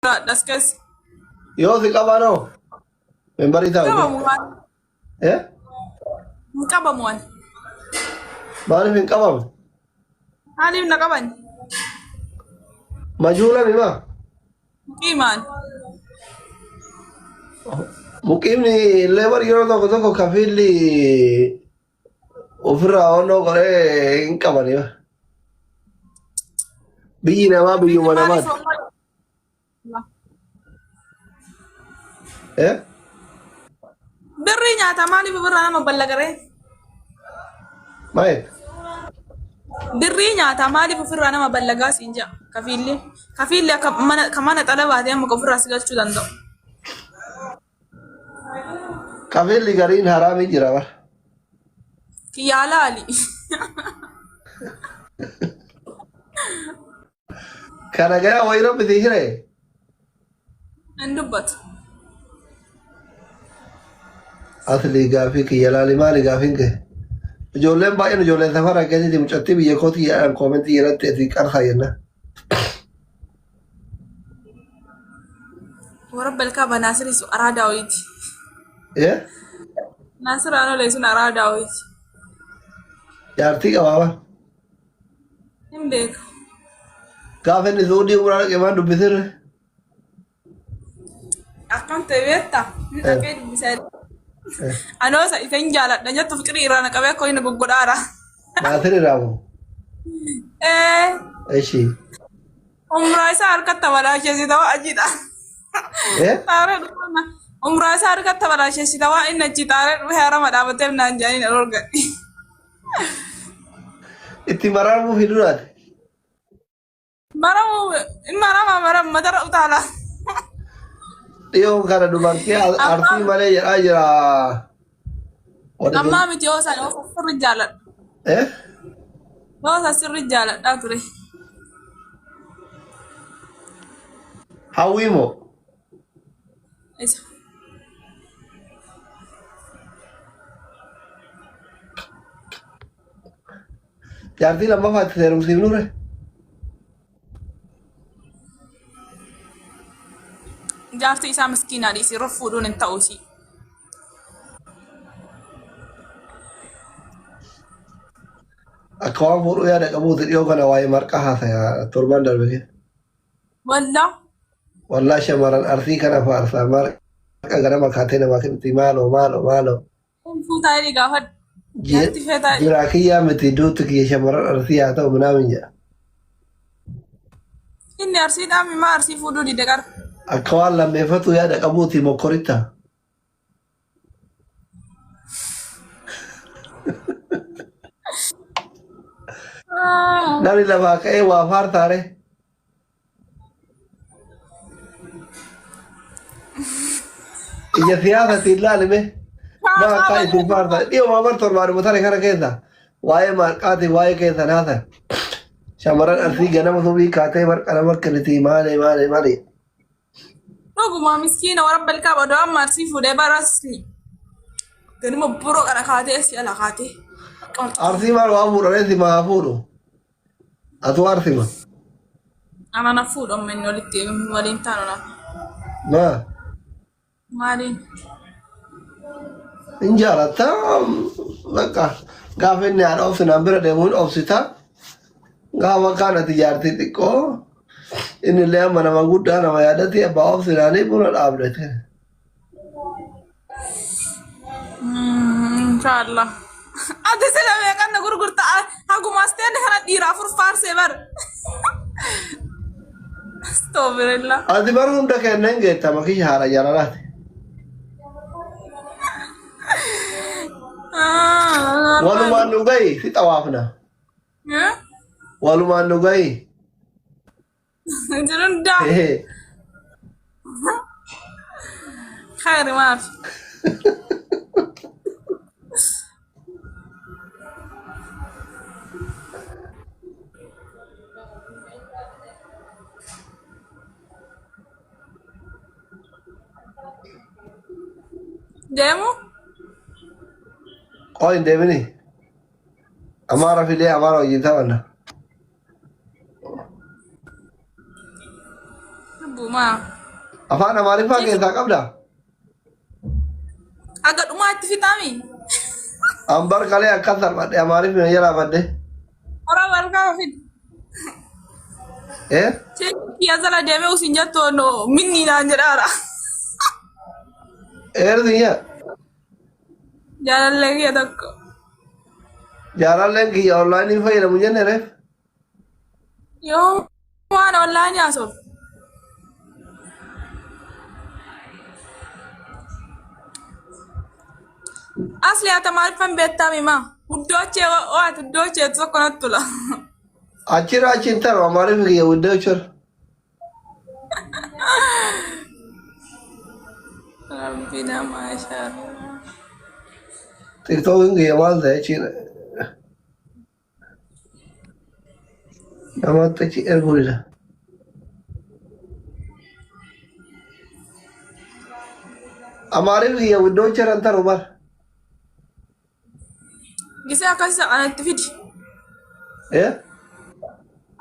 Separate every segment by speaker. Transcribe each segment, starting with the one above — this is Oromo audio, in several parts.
Speaker 1: Das kes.
Speaker 2: Yo si kabano. Membari tahu
Speaker 1: Kaba
Speaker 2: ke?
Speaker 1: muan.
Speaker 2: Eh?
Speaker 1: Kaba muan.
Speaker 2: Bani fin kabam.
Speaker 1: Halim na kaban.
Speaker 2: Majhula ni ma.
Speaker 1: Iman.
Speaker 2: Mukim ni lebar yoro toko kafili ufira ono kore in kabani ma. Biji nama biji mana mat. Eh?
Speaker 1: Birri nyata mali birra nama ballagare.
Speaker 2: Main.
Speaker 1: Birri nyata mali birra nama ballaga sinja. Kafili. Kafili kamana talaba dia muka birra sigal chudando.
Speaker 2: Kafili garin harami jira ba.
Speaker 1: Kiyala ali.
Speaker 2: Kana gaya wairo biti hire.
Speaker 1: Endubat.
Speaker 2: Asli gafi kiyala limali gafin ke. Ijoolleen baay'een ijoolleen safara keessatti mucatti biyya kootii jedhan koomentii irratti itti qarsaa jenna.
Speaker 1: ورب الكعبة ناصر يسو أراد أويت.
Speaker 2: Eh?
Speaker 1: ناصر أنا ليسون أراد أويت.
Speaker 2: Jaartii qabaaba.
Speaker 1: هم بيك.
Speaker 2: Gaafa inni suudii umuraa dhaqee waan dubbisirre.
Speaker 1: أكون تبيتا. نتأكد بسال. أنا وسا إثنين جالت. نجت فكري إيران كبير كوي نبغى دارا.
Speaker 2: Naasiri raamu. Eshi.
Speaker 1: عمره سار كتة ولا شيء سوا أجدا.
Speaker 2: Eh?
Speaker 1: تارة دوما. عمره سار كتة ولا شيء سوا إن جتارة وهرا ما دابتهم نانجاني نورغ.
Speaker 2: Itti maraamuu fi duraati.
Speaker 1: مرام مدر أطالع.
Speaker 2: Dhiyoo kana dubartii arsii malee jedhaa jira.
Speaker 1: أما متيوسا يوسا سر رجالة.
Speaker 2: Eh?
Speaker 1: يوسا سر رجالة داتري.
Speaker 2: Hawwii moo?
Speaker 1: إيش.
Speaker 2: Jaartii lammaffaa itti seerumsiifnure.
Speaker 1: جارتي إسا مسكينة دي سيرفو دون التأوسي.
Speaker 2: Akka waan fuudhuu yaada qabuuti dhiyoo kana waa'ee marqaa haasaya torban darbe keessa.
Speaker 1: ولا
Speaker 2: Wallaa shamarran arsii kana faarsaa marqa ganama kaatee namaa kennitti maaloo.
Speaker 1: فوتا لي قافد. جارتي فتا.
Speaker 2: Jiraa kiyyaa miti duutu kiyya shamarran arsii haa ta'u minaamin jedha.
Speaker 1: إني أرسيد أمي ما أرسي فودو دي دكار.
Speaker 2: Akka waan lammeeffatu yaada qabuuti mokkoritta. Namni lafaa ka'ee waa faartaare. Ija siyaasatti ilaalime. Maa akka ittiin faartaa. Dhiyoo maamar torbaadhuma tare kana keessa. Waa'ee marqaati waa'ee keessa naasa. Shamarran arsii ganama subii kaatee marqa nama kennitii maali.
Speaker 1: رغم مسكينة ورب الكعبة دوام ما أرسي فودي براسي. كني مبروك أنا خاتي أسي أنا خاتي.
Speaker 2: Arsii maal waa fuudhanii si maa fuudhu. Atu arsii ma.
Speaker 1: أنا نفود أم من ولدتي ولين تانو نا.
Speaker 2: Maa.
Speaker 1: مالين.
Speaker 2: In jaalatta bakka gaafa inni haadha obsinaan bira deemuun obsita. Gaafa kanatti jaartii xiqqoo. Inni illee amma nama guddaa nama yaadatti abbaa obsinaanii buna dhaabdate.
Speaker 1: إن شاء الله. أنت سلام يا كنا غرغر تا. هاكو ماستين هنا ديرا فرفار سبر. استغفر الله.
Speaker 2: Ati bara hunda kennan geetta makii haala jaalalaati. Walumaan nu gahi si xawaafna. Walumaan nu gahi.
Speaker 1: جرون دا. خير ما في. ديمو
Speaker 2: Qoo hin deemini. Amaara filee amaara wajjin taphanna.
Speaker 1: Buma.
Speaker 2: Afaan Amaariffaa keessaa qabdaa?
Speaker 1: Agak dhumaatti fixami.
Speaker 2: Ambar kalee akkas salphadhe Amaariffaa jalaa badde.
Speaker 1: Orang warga fit. Cik ya salah dia mau sinjat no mini lah jedara.
Speaker 2: Artinya?
Speaker 1: Jalan lagi ya tak.
Speaker 2: Jalan lagi online ini file munya nere.
Speaker 1: Yo, mana online ya sob. Asli atau marifan beta memang. Udah cewek tu konat pula.
Speaker 2: Achira cinta Amaariffaa ya udah cur.
Speaker 1: Rabbina masyaallah.
Speaker 2: TikTok ini ya mal deh cina. Nama tu cik Ergula. Amaariffaa ya udah cur antar Umar.
Speaker 1: Gisa kasih anak TV.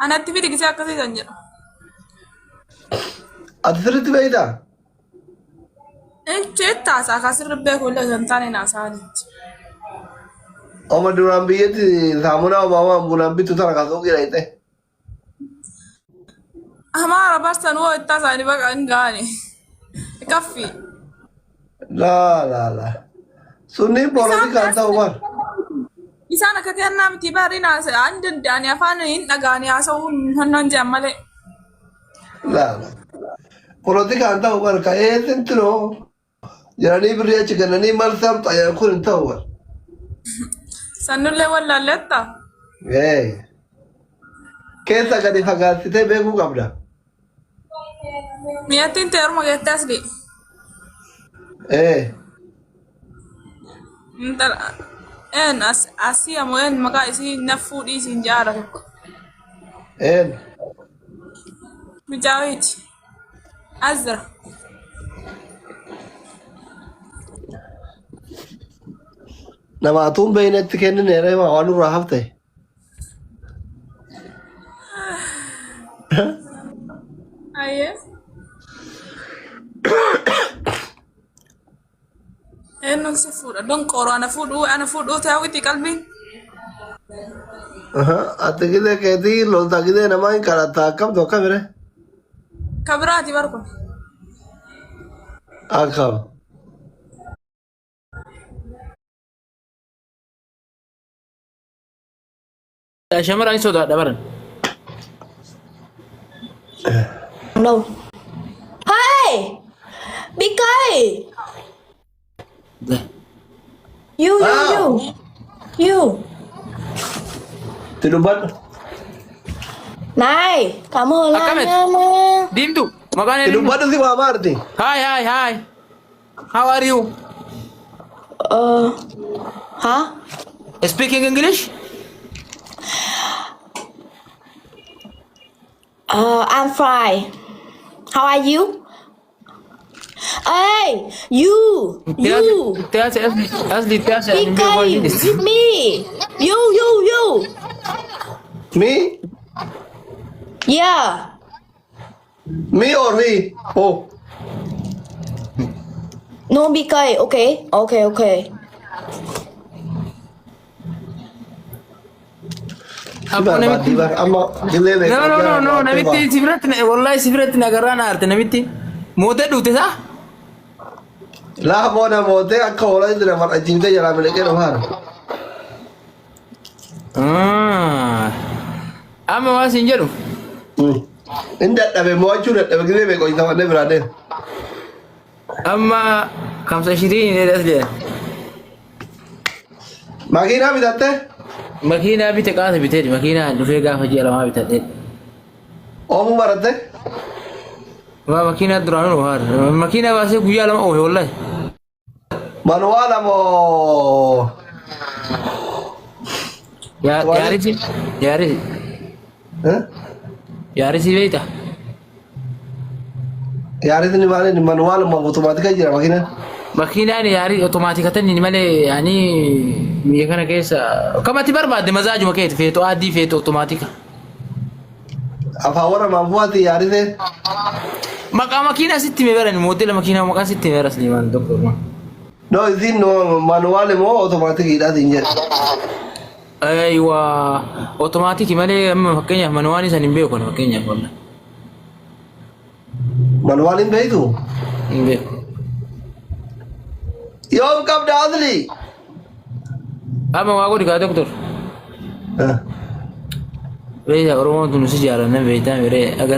Speaker 1: Anak TV gisa kasih saja.
Speaker 2: Adsirti beida.
Speaker 1: Cerita saya kasih lebih kulah jantan nasa ni.
Speaker 2: Oma durang biye ti samuna mama bulan bitu tara kasok kira itu.
Speaker 1: Hamaara barsan wo itta sani baka ngani. Kafi.
Speaker 2: La. Sunni politik kanta Umar.
Speaker 1: Isana kakek nam tiba rina se andin dani afan in nagani asau hannon jamale.
Speaker 2: La. Politik kanta Umar kaya sentro. Jadi beri aja kan ni marsam tayar kun tahu.
Speaker 1: Sanulle wala letta.
Speaker 2: Kesa kadi fagal site begu kabda.
Speaker 1: Miatin ter mo getas di. Ntar Asia mo en maka isi nafudi sinjara ko. Mijawit. Azra.
Speaker 2: Nama atum behinet kennen nere ma wanu rahafte.
Speaker 1: Aye. Enon si food. Don koro ana food tahu iti kalbin.
Speaker 2: Ate kide kedi lolta kide nama in karata kab doka mere.
Speaker 1: Kabrati barko.
Speaker 2: Akab.
Speaker 3: Shamar ani soda dabaran.
Speaker 4: No. Hey! Bikai! You.
Speaker 2: Tinubat.
Speaker 4: Này, cảm ơn
Speaker 3: Akamet.
Speaker 4: Lan nha.
Speaker 3: Dim tu. Makanya dim.
Speaker 2: Tinubat si mama arti.
Speaker 3: Hi. How are you?
Speaker 4: Hả?
Speaker 3: Speaking English?
Speaker 4: I'm fine. How are you? Hey, you.
Speaker 3: Asli tiasa
Speaker 4: Bikai, with me. You.
Speaker 2: Me?
Speaker 4: Yeah.
Speaker 2: Me or me? Oh.
Speaker 4: No, Bikai. Okay.
Speaker 3: Apa namiti?
Speaker 2: Amma gile
Speaker 3: No, namiti sifrat wallahi sifrat nagarana arte namiti. Mote dute sa?
Speaker 2: La bona mote akka ola indra mar ajimte jala meleke no har.
Speaker 3: Ama wasin jeru.
Speaker 2: Inda dabe mo chura dabe gile be ko itawane brade.
Speaker 3: Ama 25 ne asli.
Speaker 2: Makina bidatte?
Speaker 3: Makina bite kaasa bite makina dufe gaafa jela ma bite.
Speaker 2: Omu barate?
Speaker 3: Ma makina durano har. Makina wase guya lama oh wallahi.
Speaker 2: Manuala mo.
Speaker 3: Yari. Yari si veita.
Speaker 2: Yari ni male ni manual mo automatica jira makina.
Speaker 3: Makina ni yari automaticatan ni male yani miya kana kesa kama ti barbaade mazaaju makeet feeto addi feeto automatica.
Speaker 2: Afawara mafuati yarise.
Speaker 3: Maka makina sitti me bara ni model makina maka sitti me bara Sliman doktor ma.
Speaker 2: No, isin no manual mo automatic ida dinje.
Speaker 3: Aywa automatic male makanya manual san imbe ko makanya wala.
Speaker 2: Manual imbe itu.
Speaker 3: Imbe.
Speaker 2: Yom kab dadli.
Speaker 3: Ama wago diga doktor. Veja oromo tu nusi jalan na veja mere agar